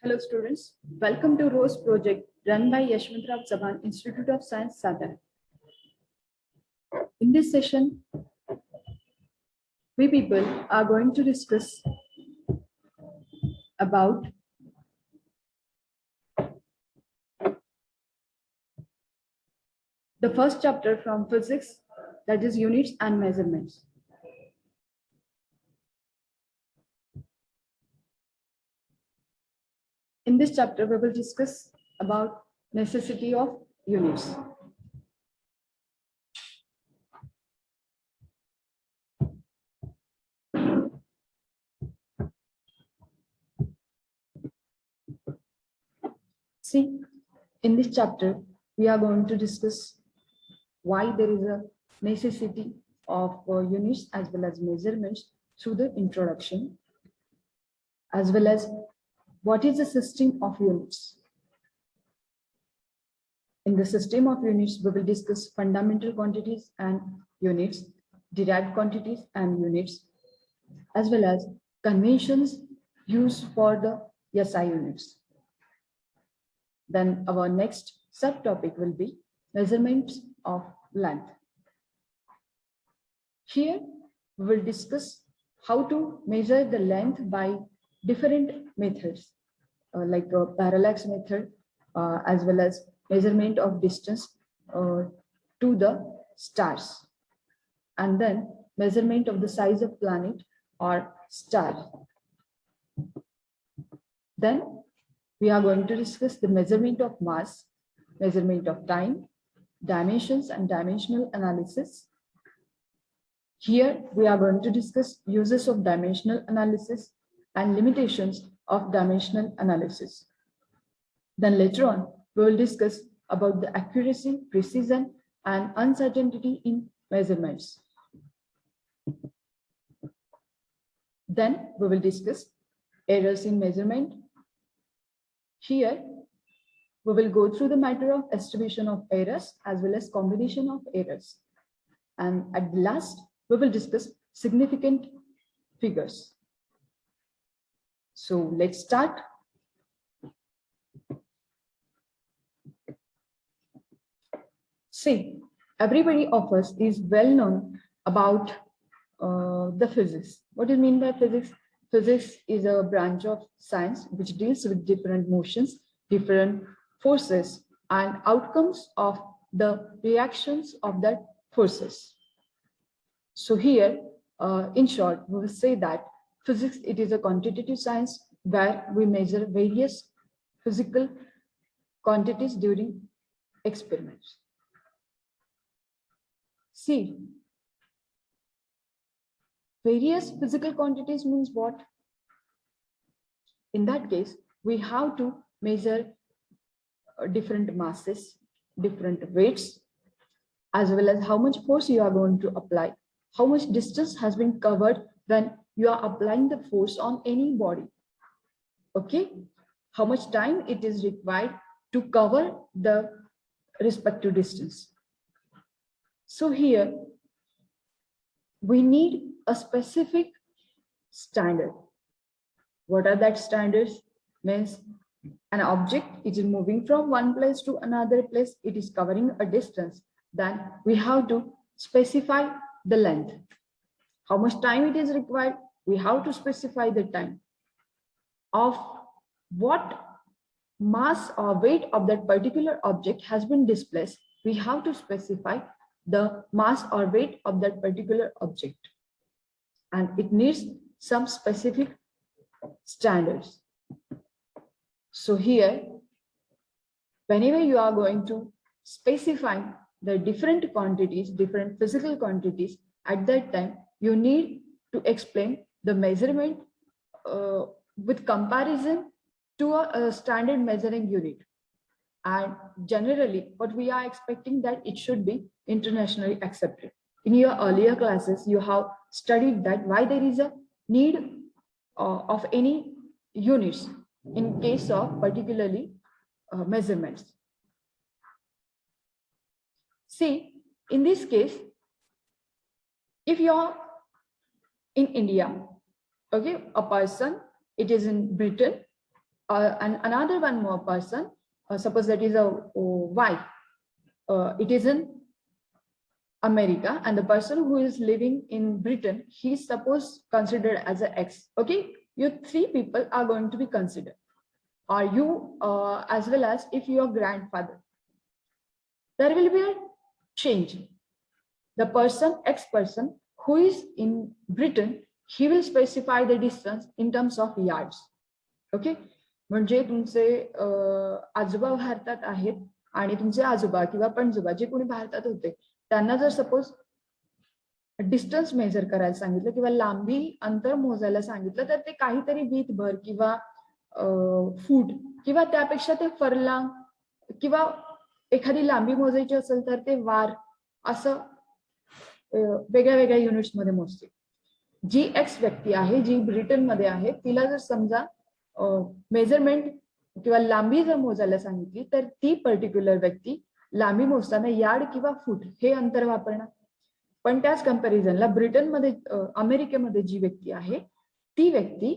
Hello students, welcome to ROSE project run by Yashwantrao Chavan Institute of Science, Sagar. In this session, we people are going to discuss about the first chapter from physics, that is units and measurements. In this chapter, we will discuss about necessity of units. See, in this chapter, we are going to discuss why there is a necessity of units as well as measurements through the introduction, as well as what is the system of units. In the system of units, we will discuss fundamental quantities and units, derived quantities and units, as well as conventions used for the SI units. Then our next subtopic will be measurements of length. Here, we will discuss how to measure the length by different methods, like a parallax method, as well as measurement of distance to the stars, and then measurement of the size of planet or star. Then we are going to discuss the measurement of mass, measurement of time, dimensions and dimensional analysis. Here we are going to discuss uses of dimensional analysis and limitations of dimensional analysis. Then later on, we will discuss about the accuracy, precision, and uncertainty in measurements. Then we will discuss errors in measurement. Here, we will go through the matter of estimation of errors as well as combination of errors. And at the last, we will discuss significant figures. So let's start. See, everybody of us is well known about the physics. What do you mean by physics? Physics is a branch of science which deals with different motions, different forces, and outcomes of the reactions of that forces. So here, in short, we will say that physics, it is a quantitative science where we measure various physical quantities during experiments. See, various physical quantities means what? In that case, we have to measure different masses, different weights, as well as how much force you are going to apply, how much distance has been covered when you are applying the force on any body. Okay, how much time it is required to cover the respective distance. So here, we need a specific standard. What are that standards? Means an object is moving from one place to another place, it is covering a distance, then we have to specify the length. How much time it is required? We have to specify the time. Of what mass or weight of that particular object has been displaced, we have to specify the mass or weight of that particular object. And it needs some specific standards. So here, whenever you are going to specify the different quantities, different physical quantities, at that time, you need to explain the measurement with comparison to a standard measuring unit. And generally, what we are expecting that it should be internationally accepted. In your earlier classes, you have studied that why there is a need of any units in case of particularly measurements. See, in this case, if you are in India, okay, a person, it is in Britain, and another one more person, suppose that is a Y, it is in America, and the person who is living in Britain, he is suppose considered as a X. Okay, you three people are going to be considered, or you as well as if your grandfather. There will be a change. The person, X person, who is in Britain, he will specify the distance in terms of yards. Okay, म्हणजे तुमचे आजोबा भारतात आहेत आणि तुमचे आजोबा किंवा पणजोबा जे कोणी भारतात होते त्यांना जर सपोज डिस्टन्स मेजर करायला सांगितलं किंवा लांबी अंतर मोजायला सांगितलं तर ते काहीतरी वीतभर किंवा फूट किंवा त्यापेक्षा ते फरलांग किंवा एखादी लांबी मोजायची असेल तर ते वार असं वेगळ्या वेगळ्या युनिट्स मध्ये मोजते. जी एक्स व्यक्ती आहे जी ब्रिटनमध्ये आहे तिला जर समजा मेजरमेंट किंवा लांबी जर मोजायला सांगितली तर ती पर्टिक्युलर व्यक्ती लांबी मोजताना यार्ड किंवा फूट हे अंतर वापरणार. पण त्याच कंपॅरिझनला ब्रिटनमध्ये अमेरिकेमध्ये जी व्यक्ती आहे ती व्यक्ती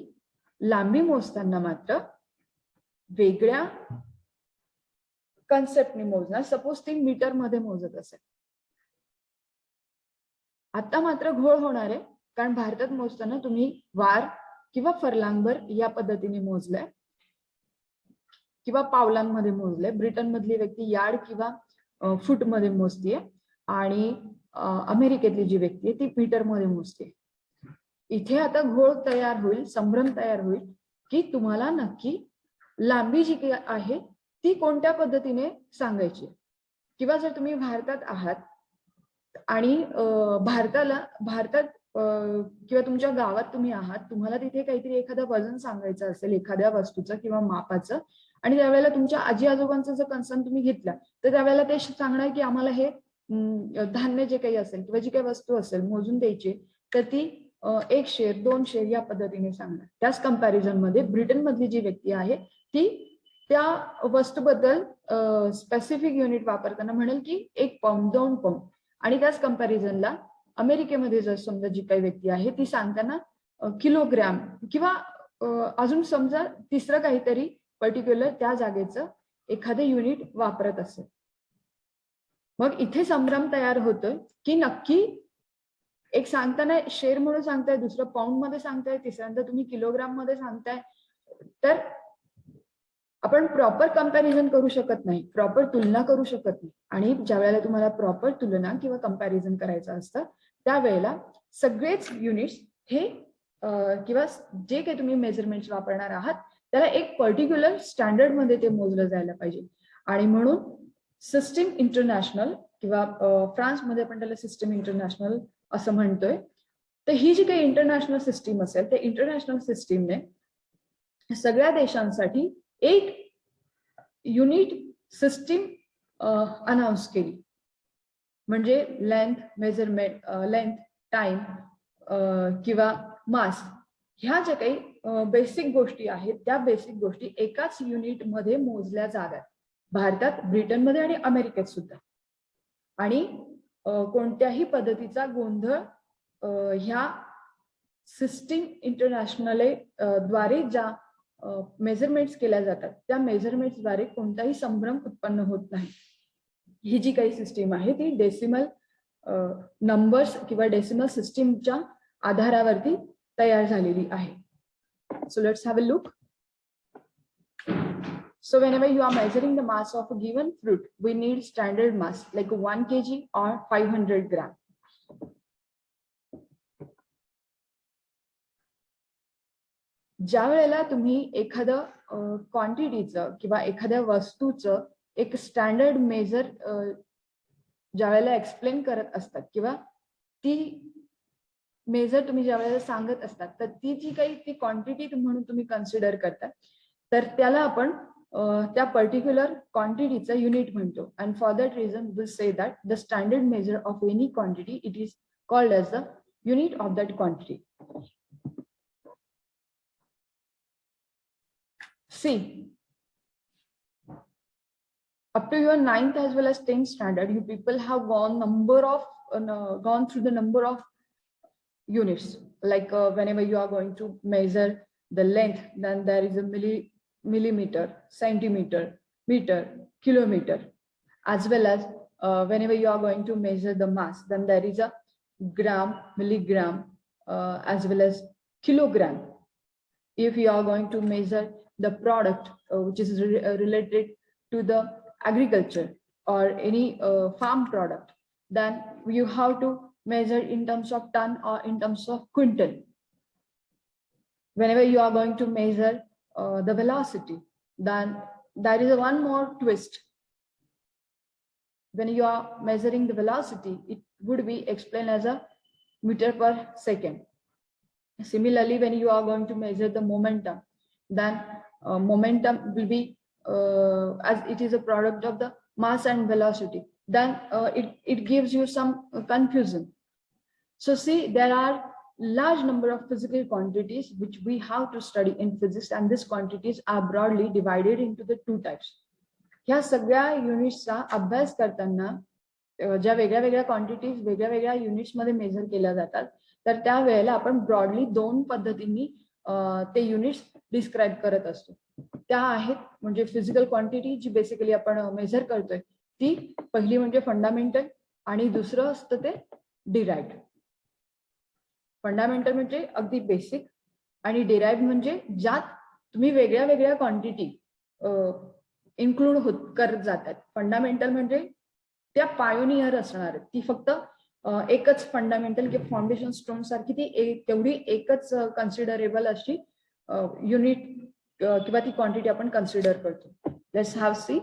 लांबी मोजताना मात्र वेगळ्या कन्सेप्टने मोजणार. सपोज ती मीटर मध्ये मोजत असेल. आता मात्र घोळ होणार आहे कारण भारतात मोजताना तुम्ही वार किंवा फरलांगभर या पद्धतीने मोजलंय किंवा पावलांमध्ये मोजलंय. ब्रिटन मधली व्यक्ती यार्ड किंवा फूट मध्ये मोजतीये आणि अमेरिकेतली जी व्यक्ती आहे ती मीटर मध्ये मोजते. इथे आता घोळ तयार होईल, संभ्रम तयार होईल की तुम्हाला नक्की लांबी जी काही आहे ती कोणत्या पद्धतीने सांगायची. किंवा जर तुम्ही भारतात आहात आणि भारतात किंवा तुमच्या गावात तुम्ही आहात, तुम्हाला तिथे काहीतरी एखादं वजन सांगायचं असेल एखाद्या वस्तूचं किंवा मापाचं आणि त्यावेळेला तुमच्या आजी आजोबांचा जर कन्सर्न तुम्ही घेतला तर त्यावेळेला ते सांगणार की आम्हाला हे धान्य जे काही असेल किंवा जी काही वस्तू असेल मोजून द्यायची तर ती 1 शेर 2 शेर या पद्धतीने सांगणार. त्याच कंपॅरिझन मध्ये ब्रिटन मधली जी व्यक्ती आहे ती त्या वस्तूबद्दल स्पेसिफिक युनिट वापरताना म्हणेल की 1 पाऊंड 2 पाऊंड. आणि त्याच कंपॅरिझनला अमेरिकेमध्ये जर समजा जी काही व्यक्ती आहे ती सांगताना किलोग्रॅम किंवा अजून समजा तिसरं काहीतरी पर्टिक्युलर त्या जागेचं एखादं युनिट वापरत असेल. मग इथे संभ्रम तयार होतोय की नक्की एक सांगताना शेर म्हणून सांगताय, दुसरं पाऊंड मध्ये सांगताय, तिसऱ्यांदा तुम्ही किलोग्राम मध्ये सांगताय. तर आपण प्रॉपर कंपॅरिझन करू शकत नाही, प्रॉपर तुलना करू शकत नाही. आणि ज्या वेळेला तुम्हाला प्रॉपर तुलना किंवा कंपॅरिझन करायचं असतं त्यावेळेला सगळेच युनिट्स हे किंवा जे काही तुम्ही मेजरमेंट्स वापरणार आहात त्याला एक पर्टिक्युलर स्टँडर्ड मध्ये ते मोजलं जायला पाहिजे. आणि म्हणून सिस्टीम इंटरनॅशनल किंवा फ्रान्समध्ये आपण त्याला सिस्टीम इंटरनॅशनल असं म्हणतोय. तर ही जी काही इंटरनॅशनल सिस्टीम असेल त्या इंटरनॅशनल सिस्टीमने सगळ्या देशांसाठी एक युनिट सिस्टीम अनाउन्स केली. म्हणजे लेंथ मेजरमेंट, लेंथ टाइम किंवा मास ह्या ज्या काही बेसिक गोष्टी आहेत त्या बेसिक गोष्टी एकाच युनिट मध्ये मोजल्या जाव्यात. भारतात, ब्रिटनमध्ये आणि अमेरिकेत सुद्धा. आणि कोणत्याही पद्धतीचा गोंधळ ह्या सिस्टीम इंटरनॅशनल द्वारे ज्या मेजरमेंट्स केल्या जातात त्या मेजरमेंट्स द्वारे कोणताही संभ्रम उत्पन्न होत नाही. ही जी काही सिस्टीम आहे ती डेसिमल नंबर्स किंवा डेसिमल सिस्टीमच्या आधारावरती तयार झालेली आहे. So let's have a look. So whenever you are measuring the mass of a given fruit, we need standard mass like 1 kg or 500 gram. ज्या वेळेला तुम्ही एखादं क्वांटिटीचं किंवा एखाद्या वस्तूचं एक स्टँडर्ड मेजर ज्या वेळेला एक्सप्लेन करत असतात किंवा ती मेजर तुम्ही ज्या वेळेला सांगत असतात तर ती जी काही ती क्वांटिटी म्हणून तुम्ही कन्सिडर करता तर त्याला आपण त्या पर्टिक्युलर क्वांटिटीचं युनिट म्हणतो. And for that reason will say that the standard measure of any quantity it is called as the unit of that quantity. See, up to your 9th as well as 10th standard, you people have gone through the number of units. Like whenever you are going to measure the length, then there is a millimeter, centimeter, meter, kilometer, as well as whenever you are going to measure the mass, then there is a gram, milligram, as well as kilogram. If you are going to measure the product which is related to the agriculture or any farm product, then you have to measure in terms of ton or in terms of quintal. Whenever you are going to measure the velocity, then there is one more twist. When you are measuring the velocity, it would be explained as a meter per second. Similarly, when you are going to measure the momentum, then momentum will be as it is a product of the mass and velocity, then it gives you some confusion. So see, there are large number of physical quantities which we have to study in physics, and these quantities are broadly divided into the two types. ह्या सगळ्या युनिट्सचा अभ्यास करताना ज्या वेगळ्या वेगळ्या quantities वेगळ्या वेगळ्या युनिट्स मध्ये मेजर केल्या जातात, तर त्या वेळेला आपण ब्रॉडली दोन पद्धतींनी ते युनिट्स डिस्क्राइब करत असतो. त्या आहेत म्हणजे फिजिकल क्वांटिटी जी बेसिकली आपण मेजर करतोय ती पहिली म्हणजे फंडामेंटल आणि दुसरं असतं ते डिराइव्ड. फंडामेंटल म्हणजे अगदी बेसिक आणि डिराइव्ड म्हणजे ज्यात तुम्ही वेगळ्या वेगळ्या क्वांटिटी इन्क्लूड करत जातात. फंडामेंटल म्हणजे त्या पायोनियर असणार आहेत, ती फक्त एकच फंडामेंटल किंवा फाउंडेशन स्टोन सारखी ती तेवढी एकच कन्सिडरेबल अशी युनिट किंवा ती क्वांटिटी आपण कन्सिडर करतो. Let's have see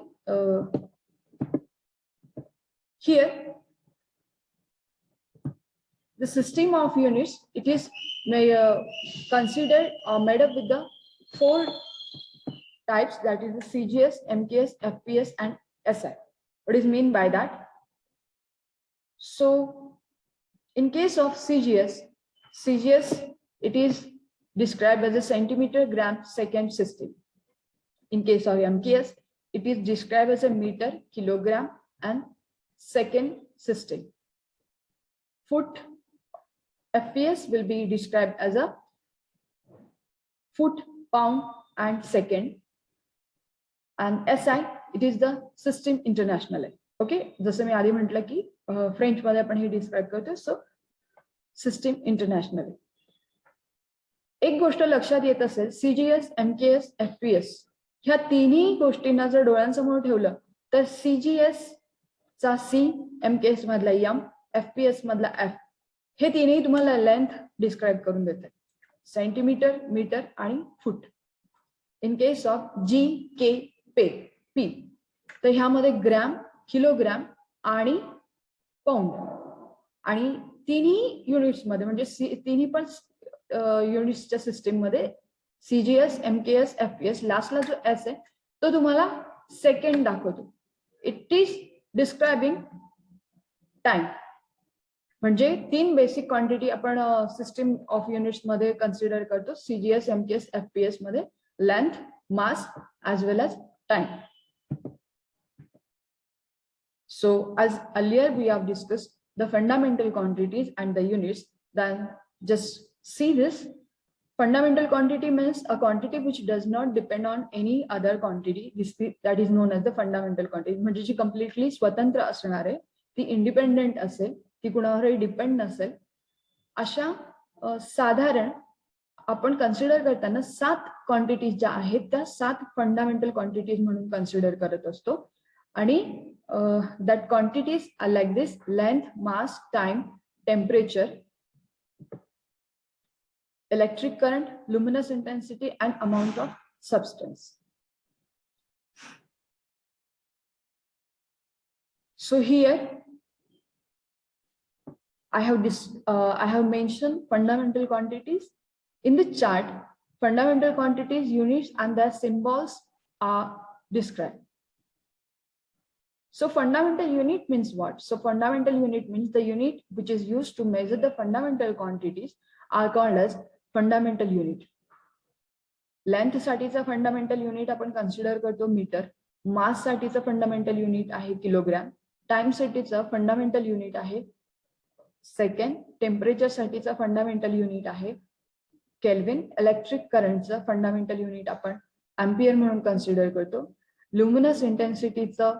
here the system of units. It is considered or made up with the 4 types, that is the CGS, MKS, FPS and SI. What is mean by that? So in case of CGS, it is described as a centimeter, gram, second system. In case of MKS, it is described as a meter, kilogram and second system. Foot FPS will be described as a foot, pound and second, and SI it is the system international. Okay, जसं मी आधी म्हटलं की French मध्ये आपण हे describe करतो, so system international. एक गोष्ट लक्षात येत असेल, CGS, MKS, FPS ह्या तिन्ही गोष्टींना जर डोळ्यांसमोर ठेवलं तर CGS चा C, MKS मधला M, FPS मधला F हे तिन्ही तुम्हाला लेंथ डिस्क्राइब करून देतात, सेंटीमीटर, मीटर आणि foot. In case of GK, P तर ह्यामध्ये ग्रॅम, किलोग्रॅम आणि पाऊंड, आणि तिन्ही युनिट्स मध्ये म्हणजे तिन्ही पण युनिट्सच्या सिस्टीम मध्ये CGS, MKS, FPS लास्टला जो S आहे तो तुम्हाला सेकंड दाखवतो. It is describing time. म्हणजे 3 बेसिक क्वांटिटी आपण सिस्टीम ऑफ युनिट्स मध्ये कन्सिडर करतो, CGS, MKS, FPS मध्ये length, mass as well as time. So as earlier we have discussed the fundamental quantities and the units, then just see this. Fundamental quantity means a quantity which does not depend on any other quantity. That is known as the fundamental quantity. म्हणजे जी completely स्वतंत्र असणार आहे, ती independent असेल, ती कुणावरही depend नसेल, अशा साधारण आपण कन्सिडर करताना 7 क्वांटिटीज ज्या आहेत त्या 7 फंडामेंटल क्वांटिटीज म्हणून कन्सिडर करत असतो. आणि that quantities are like this: length, mass, time, temperature, electric current, luminous intensity and amount of substance. So here I have mentioned fundamental quantities. In the chart, fundamental quantities, units and their symbols are described. So fundamental unit means what? So fundamental unit means the unit which is used to measure the fundamental quantities are called as fundamental unit. Length साठीचा fundamental unit आपण consider करतो metre, मास साठीचा fundamental unit आहे kilogram, time साठीचा fundamental unit आहे second, temperature साठीचा fundamental unit आहे kelvin, electric करंटचा फंडामेंटल युनिट आपण अँपियर म्हणून कन्सिडर करतो. ल्युमिनस इंटेन्सिटीचं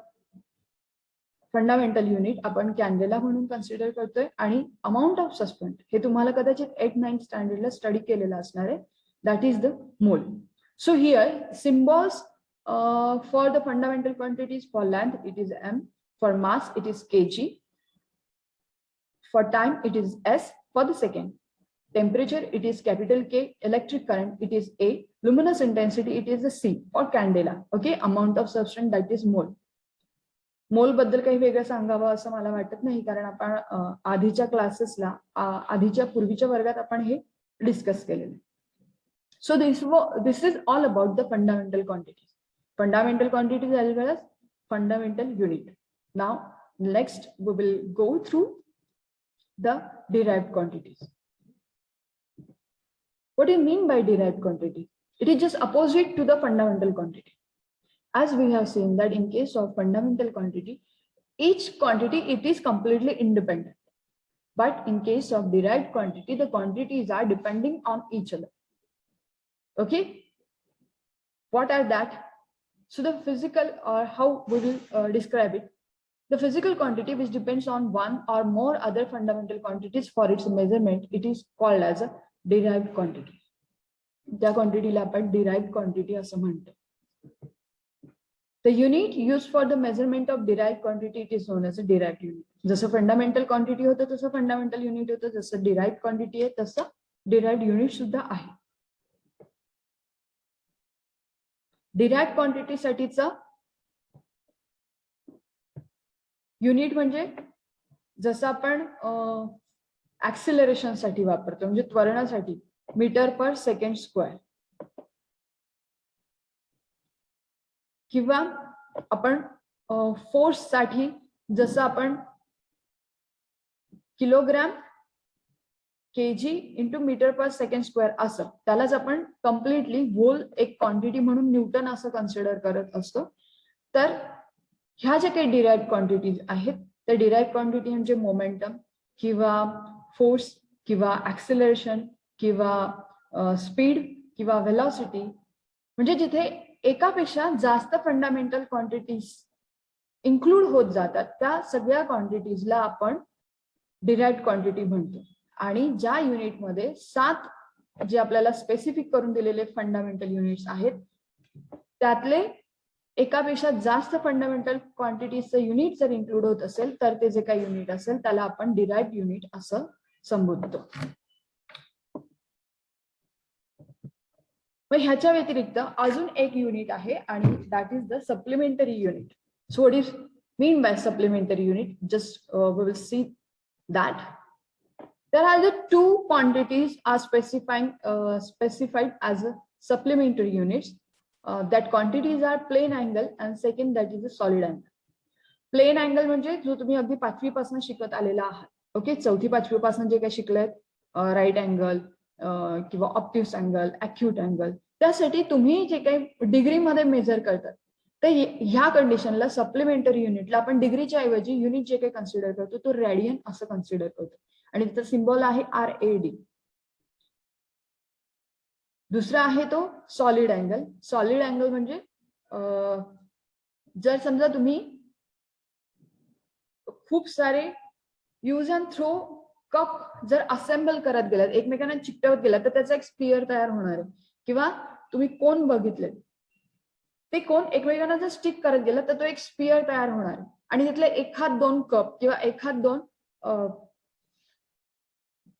फंडामेंटल युनिट आपण कॅन्डेला म्हणून कन्सिडर करतोय. आणि अमाऊंट ऑफ सस्पेंड हे तुम्हाला कदाचित 8-9 स्टँडर्डला स्टडी केलेलं असणार आहे. That is the mole. So here symbols for the fundamental quantities. For length it is m, for mass it is kg, for time it is s, for the second. Temperature it is capital K, electric current it is A, luminous intensity it is the C or candela. Okay, amount of substance that is mole. मोल बद्दल काही वेगळं सांगावं असं मला वाटत नाही, कारण आपण आधीच्या क्लासेसला आधीच्या पूर्वीच्या वर्गात आपण हे डिस्कस केलेलं. So this is all about the fundamental quantities. Fundamental quantities as well as fundamental unit. Now next we will go through the derived quantities. What do you mean by derived quantity? It is just opposite to the fundamental quantity. As we have seen that in case of fundamental quantity, each quantity it is completely independent. But in case of derived quantity, the quantities are depending on each other. Okay? What are that? So the physical, or how we will describe it. The physical quantity which depends on one or more other fundamental quantities for its measurement, it is called as a derived quantity. त्या क्वांटिटीला आपण derived quantity असं म्हणतो. The unit used for the measurement of derived quantity it is known as a derived unit. जसं fundamental quantity होतं तसं fundamental unit होतं, जसं derived quantity आहे तसं derived unit सुद्धा आहे. derived quantity साठीचा युनिट म्हणजे जसं आपण ऍक्सिलरेशन साठी वापरतो, म्हणजे त्वरणासाठी मीटर पर सेकंड स्क्वेअर, किंवा आपण फोर्स साठी जसं आपण किलोग्राम केजी इंटू मीटर पर सेकंड स्क्वेअर असं, त्यालाच आपण कम्प्लिटली होल एक क्वांटिटी म्हणून न्यूटन असं कन्सिडर करत असतो. तर ह्या ज्या काही डिराइव्ड क्वांटिटीज आहेत त्या डिराइव्ड क्वांटिटी म्हणजे मोमेंटम किंवा फोर्स किंवा ऍक्सिलरेशन किंवा स्पीड किंवा वेलॉसिटी, म्हणजे जिथे एकापेक्षा जास्त फंडामेंटल क्वांटिटीज इन्क्लूड होत जातात त्या सगळ्या क्वांटिटीजला आपण डिराइव्ड क्वांटिटी म्हणतो. आणि ज्या युनिटमध्ये 7 जे आपल्याला स्पेसिफिक करून दिलेले फंडामेंटल युनिट्स आहेत त्यातले एकापेक्षा जास्त फंडामेंटल क्वांटिटीजचं युनिट जर इन्क्लूड होत असेल तर ते जे काही युनिट असेल त्याला आपण डिराइव्ड युनिट असं संबोधतो. मग ह्याच्या व्यतिरिक्त अजून एक युनिट आहे आणि that is the supplementary unit. So what is mean by supplementary unit? Just we will see that there are the two quantities are specified as a supplementary units. That quantities are plane angle and second that is a solid angle. Plane angle म्हणजे जो तुम्ही अगदी 5वी पासून शिकत आलेला आहात. Okay, 4थी 5वी पासून जे काही शिकलेत राईट अँगल किंवा ऑब्ट्यूस अँगल, अॅक्यूट अँगल, त्यासाठी तुम्ही जे काही डिग्री मध्ये मेजर करतात तर ह्या कंडिशनला सप्लिमेंटरी युनिटला आपण डिग्रीच्या ऐवजी युनिट जे काही कन्सिडर करतो तो रेडियन असं कन्सिडर करतो आणि त्याचा सिम्बॉल आहे RAD. दुसरा आहे तो सॉलिड अँगल. सॉलिड अँगल म्हणजे जर समजा तुम्ही खूप सारे यूज अँड थ्रो कप जर असेंबल करत गेलात, एकमेकांना चिकटवत गेलात तर त्याचा एक स्पियर तयार होणार आहे. किंवा तुम्ही कोन बघितले, ते कोन एकमेकांना जर स्टिक करत गेला तर तो एक स्पियर तयार होणार आहे आणि तिथले एखाद दोन कप किंवा एखाद दोन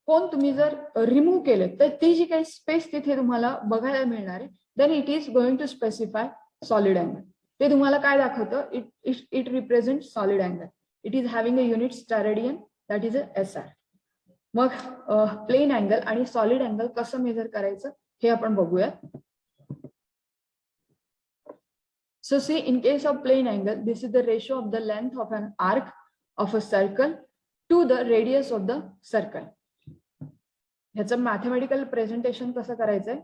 कोन तुम्ही जर रिमूव्ह केले तर ती जी काही स्पेस तिथे तुम्हाला बघायला मिळणार आहे then it is going to specify solid angle. ते तुम्हाला काय दाखवतं? It represent solid angle. It is having a unit steradian that is a SR. मग प्लेन अँगल आणि सॉलिड अँगल कसं मेजर करायचं हे आपण बघूया. So see, in case of plane angle, this is the ratio of the length of an arc of a circle to the radius of the circle. ह्याचं mathematical presentation कसं करायचंय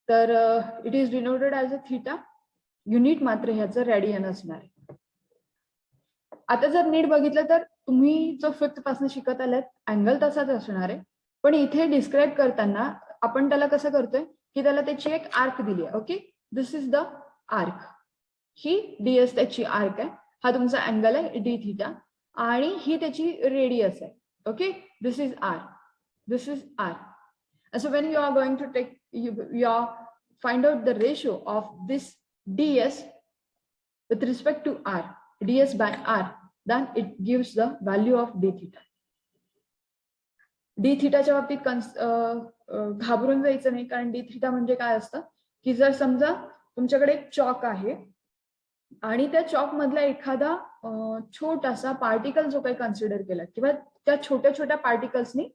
तर it is denoted as a theta, unit मात्र ह्याचं radian असणार आहे. आता जर नीट बघितलं तर तुम्ही जो 5th पासून शिकत आलात अँगल तसाच असणार आहे, पण इथे डिस्क्राईब करताना आपण त्याला कसं करतोय की त्याला त्याची एक आर्क दिली आहे. Okay, this is the arc. He ds त्याची आर्क आहे, हा तुमचा अँगल आहे डी थिटा, आणि ही त्याची रेडियस आहे. Okay, this is R, this is R. So when you are going to take you find out the ratio of this ds with respect to r, ds by r, then it gives the value of d theta. d theta च्या बाबतीत घाबरून जायचं नाही, कारण d theta म्हणजे काय असतं की जर समजा तुमच्याकडे एक चॉक आहे आणि त्या चॉक मधला एखादा छोटासा पार्टिकल जो काही कन्सिडर केला किंवा त्या छोट्या छोट्या पार्टिकल्सनी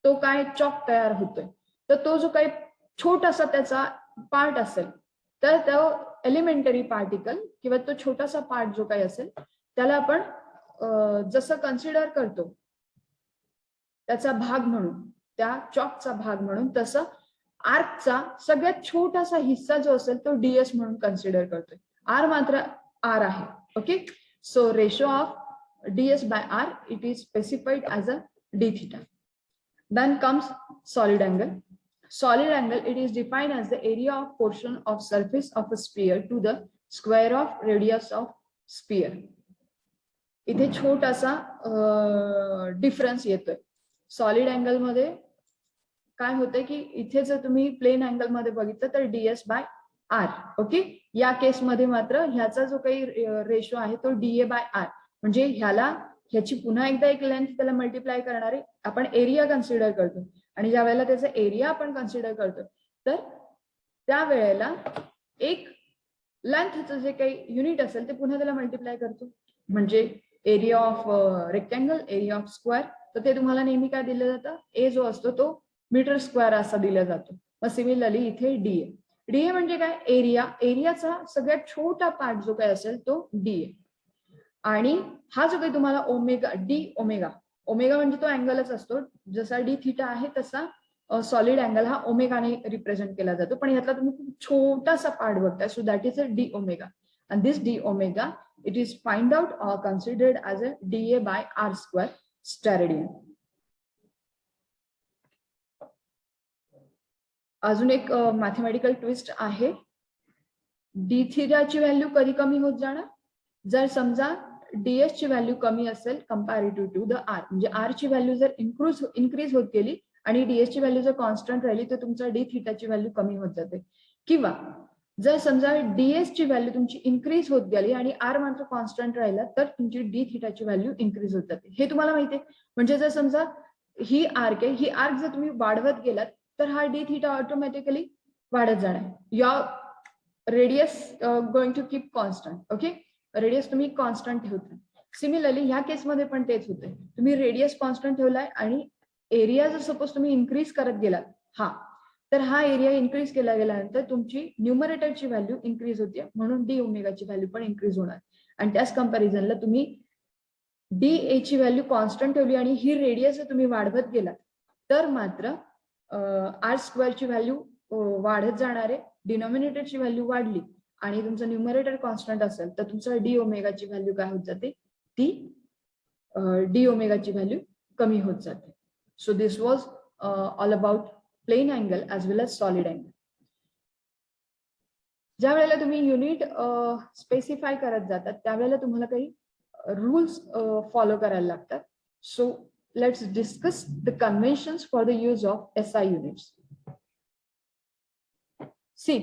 तो काय चॉक तयार होतोय, तर तो जो काही छोटासा त्याचा पार्ट असेल तर तो एलिमेंटरी पार्टिकल किंवा तो छोटासा पार्ट जो काही असेल त्याला आपण जसं कन्सिडर करतो त्याचा भाग म्हणून, त्या चॉकचा भाग म्हणून, तसं आर्कचा सगळ्यात छोटासा हिस्सा जो असेल तो ds म्हणून कन्सिडर करतोय. आर मात्र आर आहे. Okay, so ratio of ds by r, it is specified as a d theta. Then comes solid angle. Solid angle, it is defined as the area of portion of surface of a sphere to the square of radius of sphere. इथे छोटासा difference येतोय. Solid angle मध्ये काय होतंय की इथे जर तुम्ही प्लेन अँगल मध्ये बघितलं तर ds by r. ओके, या केस मध्ये मात्र ह्याचा जो काही रेशो आहे तो dA by r, म्हणजे ह्याची पुन्हा एकदा एक लेंथ त्याला मल्टिप्लाय करणारे आपण एरिया कन्सिडर करतो, आणि ज्या वेळेला त्याचा एरिया आपण कन्सिडर करतो तर त्यावेळेला एक लेंथचं जे काही युनिट असेल ते पुन्हा त्याला मल्टिप्लाय करतो, म्हणजे area of rectangle, area of square. तर ते तुम्हाला नेहमी काय दिलं जातं, ए जो असतो तो मीटर स्क्वेअर असा दिला जातो. मग सिमिलरली इथे डीए, डीए म्हणजे काय, एरिया, एरियाचा सगळ्यात छोटा पार्ट जो काही असेल तो डीए. आणि हा जो काही तुम्हाला ओमेगा, डी ओमेगा, ओमेगा म्हणजे तो अँगलच असतो, जसा डी थिटा आहे तसा सॉलिड अँगल हा ओमेगाने रिप्रेझेंट केला जातो, पण यातला तुम्ही खूप छोटासा पार्ट बघताय, so that is a D omega. And this D omega it is find out or considered as a DA by R square steradian. अजून एक मॅथमॅटिकल ट्विस्ट आहे. डी थिटाची व्हॅल्यू कधी कमी होत जाणार, जर समजा ds ची व्हॅल्यू कमी असेल कंपॅरेटिव्ह टू द r, म्हणजे r ची व्हॅल्यू जर इन्क्रीज होत गेली आणि ds ची व्हॅल्यू जर कॉन्स्टंट राहिली तर तुमचा d थिटाची व्हॅल्यू कमी होत जाते. किंवा जर समजा ds ची व्हॅल्यू तुमची इन्क्रीज होत गेली आणि r मात्र कॉन्स्टंट राहिला तर तुमची d थिटाची व्हॅल्यू इन्क्रीज होत जाते. हे तुम्हाला माहिती आहे. म्हणजे जर समजा ही आर्क आहे, ही आर्क जर तुम्ही वाढवत गेलात तर हा d थिटा ऑटोमॅटिकली वाढत जाणार. Your radius going to keep constant. Okay, radius तुम्ही कॉन्स्टंट ठेवताय. सिमिलरली ह्या केसमध्ये पण तेच होते, तुम्ही रेडियस कॉन्स्टंट ठेवलाय आणि एरिया जर सपोज तुम्ही इन्क्रीज करत गेलात, तर हा एरिया इन्क्रीज केला गेल्यानंतर तुमची न्यूमरेटरची व्हॅल्यू इन्क्रीज होते, म्हणून डी ओमेगाची व्हॅल्यू पण इन्क्रीज होणार. आणि त्याच कंपॅरिझनला तुम्ही डी ए ची व्हॅल्यू कॉन्स्टंट ठेवली आणि ही रेडियस जर तुम्ही वाढवत गेलात तर मात्र आर स्क्वेअरची व्हॅल्यू वाढत जाणार आहे. डिनॉमिनेटरची व्हॅल्यू वाढली आणि तुमचं न्यूमरेटर कॉन्स्टंट असेल तर तुमचं डी ओमेगाची व्हॅल्यू काय होत जाते, ती डी ओमेगाची व्हॅल्यू कमी होत जाते. So this was all about plane angle as well as solid angle. ज्या वेळेला तुम्ही युनिट स्पेसिफाय करत जातात त्यावेळेला तुम्हाला काही रूल्स फॉलो करायला लागतात. So let's discuss the conventions for the use of SI units. See,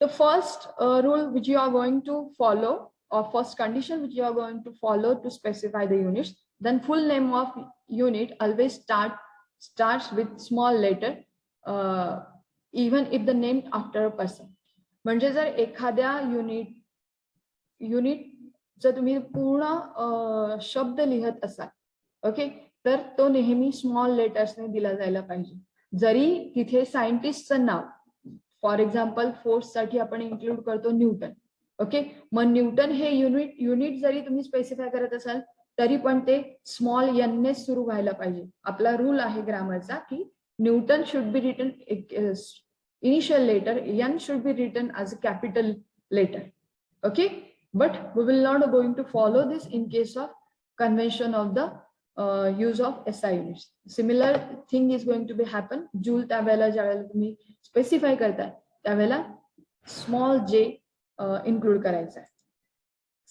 the first rule which you are going to follow, or first condition which you are going to follow to specify the units, then full name of unit always starts with small letter, even if the name after a person. म्हणजे जर एखाद्या unit जर तुम्ही पूर्ण शब्द लिहत असाल, okay, तर तो नेहमी स्मॉल लेटर्सने दिला जायला पाहिजे. जरी तिथे सायंटिस्टचं नाव, फॉर एक्झाम्पल फोर्स साठी आपण इन्क्लूड करतो न्यूटन, ओके, मग न्यूटन हे युनिट जरी तुम्ही स्पेसिफाय करत असाल तरी पण ते स्मॉल एन ने सुरू व्हायला पाहिजे. आपला रूल आहे ग्रामरचा की newton should be written initial letter, N should be written as a capital letter. Okay, but we will not going to follow this in case of convention of the use of SI units. Similar thing is going to be happen. Joule त्यावेळेला ज्यावेळेला तुम्ही specify करताय त्यावेळेला small जे include करायचा आहे.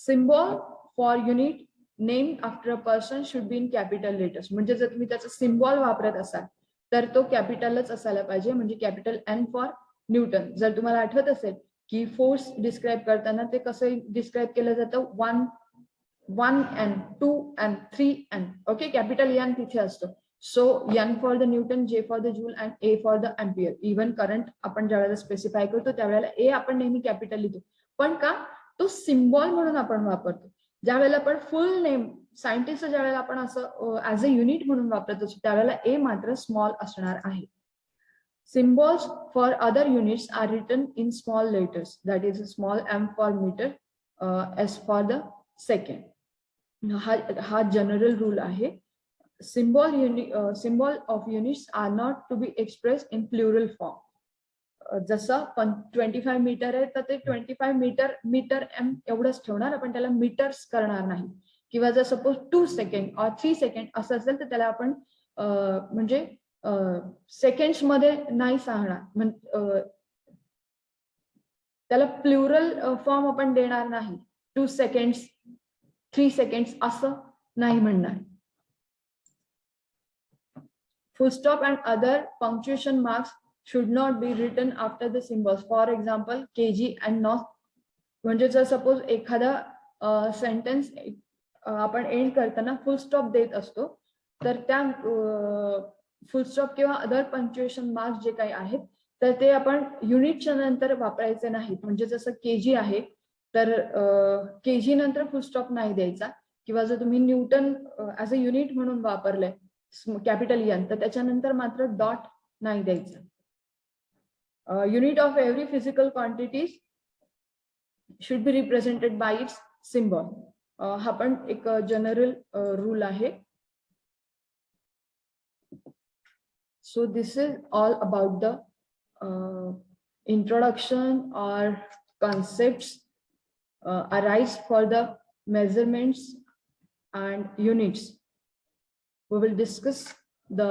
Symbol for unit name after a person should be in capital letters. म्हणजे जर तुम्ही त्याचा सिम्बॉल वापरत असाल तर तो कॅपिटलच असायला पाहिजे, म्हणजे कॅपिटल एन फॉर न्यूटन. जर तुम्हाला आठवत असेल की फोर्स डिस्क्राईब करताना ते कसं डिस्क्राईब केलं जातं, 1n 2n 3n. Okay, capital N तिथे असतो. So N for the newton, J for the joule and A for the ampere. Even current आपण ज्यावेळेला स्पेसिफाय करतो त्यावेळेला ए आपण नेहमी कॅपिटल लिहितो, पण का तो सिम्बॉल म्हणून आपण वापरतो. ज्यावेळेला आपण फुल नेम सायंटिस्ट ज्यावेळेला आपण असं ऍज अ युनिट म्हणून वापरत असतो त्यावेळेला ए मात्र स्मॉल असणार आहे. Symbols for other units are written in small letters, that is small m for meter, s for the second. हा जनरल रूल आहे. Symbol of units are not to be expressed in plural form. जसं 25 metre आहे तर ते 25 metre M एवढंच ठेवणार, आपण त्याला मीटर्स करणार नाही. किंवा जर सपोज 2 सेकंड और 3 सेकंड असं असेल तर त्याला आपण म्हणजे सेकंड्स मध्ये नाही सांगणार, त्याला प्लुरल फॉर्म आपण देणार नाही. 2 सेकंड्स 3 सेकंड्स असं नाही म्हणणार. फुल stop and other punctuation marks should not be written after the symbols. For example, kg and not. म्हणजे जर सपोज एखादा सेंटेन्स आपण एंड करताना फुल स्टॉप देत असतो तर त्या फुल स्टॉप किंवा अदर पंक्च्युएशन मार्क्स जे काही आहेत तर ते आपण युनिटच्या नंतर वापरायचे नाहीत. म्हणजे जसं केजी आहे तर केजी नंतर फुल स्टॉप नाही द्यायचा, किंवा जर तुम्ही न्यूटन ऍज अ युनिट म्हणून वापरलंय कॅपिटल एन तर त्याच्यानंतर मात्र डॉट नाही द्यायचं. Unit of every physical quantities should be represented by its symbol. हा पण एक जनरल रूल आहे. So this is all about the introduction or concepts arise for the measurements and units. We will discuss the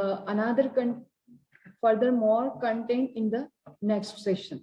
furthermore content in the next session.